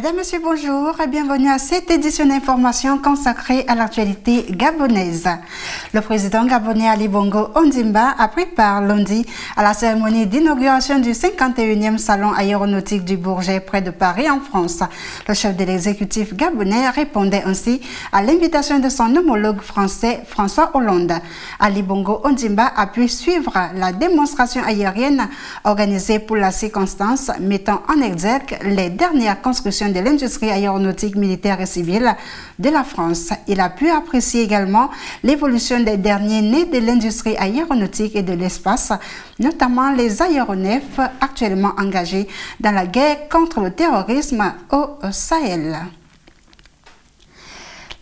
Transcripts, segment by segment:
Mesdames, Messieurs, bonjour et bienvenue à cette édition d'information consacrée à l'actualité gabonaise. Le président gabonais Ali Bongo Ondimba a pris part lundi à la cérémonie d'inauguration du 51e salon aéronautique du Bourget près de Paris en France. Le chef de l'exécutif gabonais répondait ainsi à l'invitation de son homologue français François Hollande. Ali Bongo Ondimba a pu suivre la démonstration aérienne organisée pour la circonstance, mettant en exergue les dernières constructions de l'industrie aéronautique militaire et civile de la France. Il a pu apprécier également l'évolution des derniers nés de l'industrie aéronautique et de l'espace, notamment les aéronefs actuellement engagés dans la guerre contre le terrorisme au Sahel.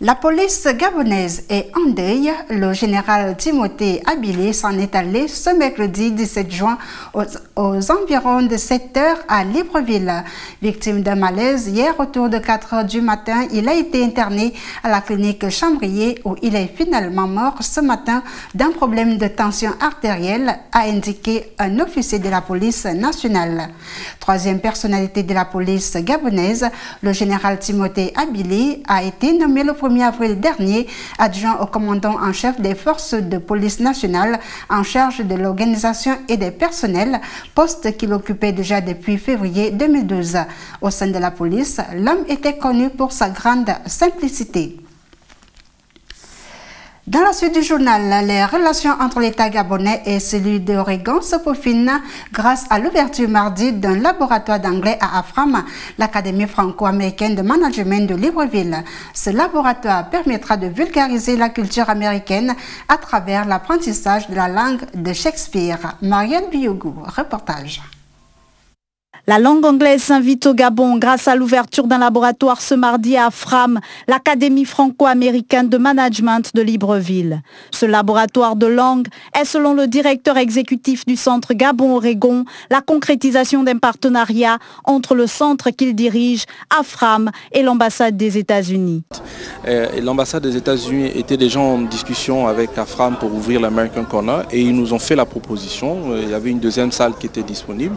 La police gabonaise est en deuil. Le général Timothée Abili s'en est allé ce mercredi 17 juin aux environs de 7 heures à Libreville. Victime d'un malaise, hier autour de 4 heures du matin, il a été interné à la clinique Chambrier où il est finalement mort ce matin d'un problème de tension artérielle, a indiqué un officier de la police nationale. Troisième personnalité de la police gabonaise, le général Timothée Abili a été nommé le 1er avril dernier adjoint au commandant en chef des forces de police nationale en charge de l'organisation et des personnels, poste qu'il occupait déjà depuis février 2012. Au sein de la police, l'homme était connu pour sa grande simplicité. Dans la suite du journal, les relations entre l'État gabonais et celui d'Oregon se peaufinent grâce à l'ouverture mardi d'un laboratoire d'anglais à Afram, l'Académie franco-américaine de management de Libreville. Ce laboratoire permettra de vulgariser la culture américaine à travers l'apprentissage de la langue de Shakespeare. Marianne Biogou, reportage. La langue anglaise s'invite au Gabon grâce à l'ouverture d'un laboratoire ce mardi à Afram, l'Académie franco-américaine de management de Libreville. Ce laboratoire de langue est, selon le directeur exécutif du centre Gabon-Oregon, la concrétisation d'un partenariat entre le centre qu'il dirige, Afram, et l'ambassade des États-Unis. L'ambassade des États-Unis était déjà en discussion avec Afram pour ouvrir l'American Corner et ils nous ont fait la proposition. Il y avait une deuxième salle qui était disponible.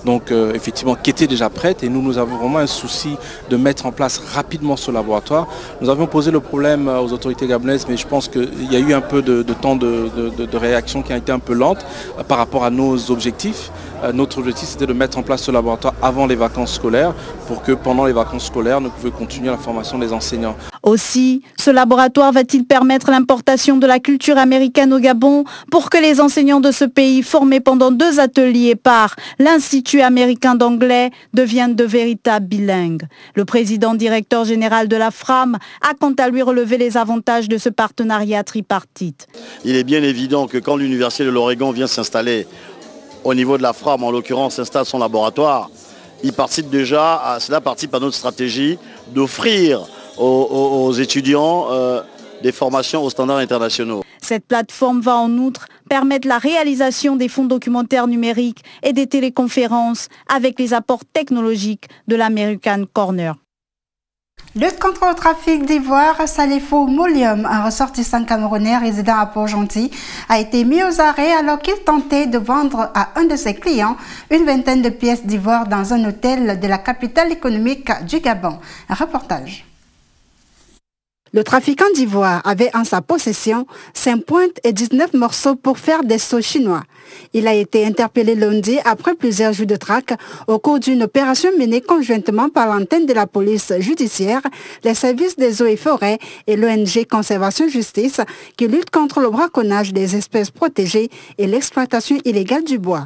Donc effectivement qui était déjà prête et nous avons vraiment un souci de mettre en place rapidement ce laboratoire. Nous avions posé le problème aux autorités gabonaises, mais je pense qu'il y a eu un peu de temps de réaction qui a été un peu lente par rapport à nos objectifs. Notre objectif c'était de mettre en place ce laboratoire avant les vacances scolaires pour que pendant les vacances scolaires nous pouvions continuer la formation des enseignants. Aussi, ce laboratoire va-t-il permettre l'importation de la culture américaine au Gabon pour que les enseignants de ce pays formés pendant 2 ateliers par l'Institut américain d'anglais deviennent de véritables bilingues. Le président directeur général de la FRAM a quant à lui relevé les avantages de ce partenariat tripartite. Il est bien évident que quand l'Université de l'Oregon vient s'installer au niveau de la FRAM, en l'occurrence installe son laboratoire, il participe déjà, cela participe à notre stratégie d'offrir aux étudiants des formations aux standards internationaux. Cette plateforme va en outre permettre la réalisation des fonds documentaires numériques et des téléconférences avec les apports technologiques de l'American Corner. Lutte contre le trafic d'ivoire, Salifou Moulium, un ressortissant camerounais résidant à Port-Gentil, a été mis aux arrêts alors qu'il tentait de vendre à un de ses clients une vingtaine de pièces d'ivoire dans un hôtel de la capitale économique du Gabon. Un reportage. Le trafiquant d'ivoire avait en sa possession 5 pointes et 19 morceaux pour faire des seaux chinois. Il a été interpellé lundi après plusieurs jours de traque au cours d'une opération menée conjointement par l'antenne de la police judiciaire, les services des eaux et forêts et l'ONG Conservation Justice qui lutte contre le braconnage des espèces protégées et l'exploitation illégale du bois.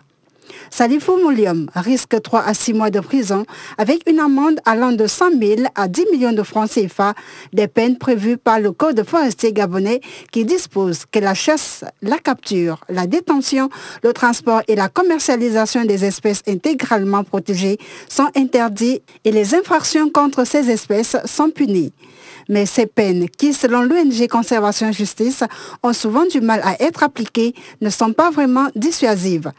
Salifou Moulium risque 3 à 6 mois de prison avec une amende allant de 100 000 à 10 millions de francs CFA, des peines prévues par le Code forestier gabonais qui dispose que la chasse, la capture, la détention, le transport et la commercialisation des espèces intégralement protégées sont interdits et les infractions contre ces espèces sont punies. Mais ces peines, qui selon l'ONG Conservation Justice ont souvent du mal à être appliquées, ne sont pas vraiment dissuasives.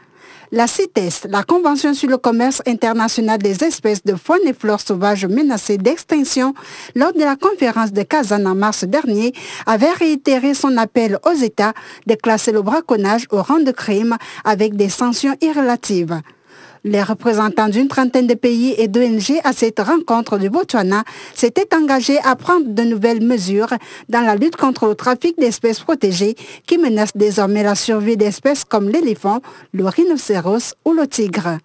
La CITES, la Convention sur le commerce international des espèces de faune et flore sauvages menacées d'extinction, lors de la conférence de Kazan en mars dernier, avait réitéré son appel aux États de classer le braconnage au rang de crime avec des sanctions irrelatives. Les représentants d'une trentaine de pays et d'ONG à cette rencontre du Botswana s'étaient engagés à prendre de nouvelles mesures dans la lutte contre le trafic d'espèces protégées qui menacent désormais la survie d'espèces comme l'éléphant, le rhinocéros ou le tigre.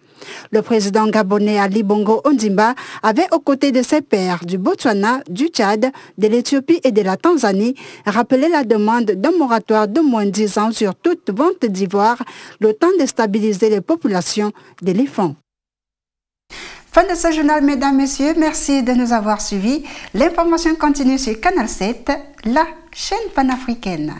Le président gabonais Ali Bongo Ondimba avait aux côtés de ses pairs du Botswana, du Tchad, de l'Éthiopie et de la Tanzanie rappelé la demande d'un moratoire de moins de 10 ans sur toute vente d'ivoire, le temps de stabiliser les populations d'éléphants. Fin de ce journal, mesdames, messieurs. Merci de nous avoir suivis. L'information continue sur Canal 7, la chaîne panafricaine.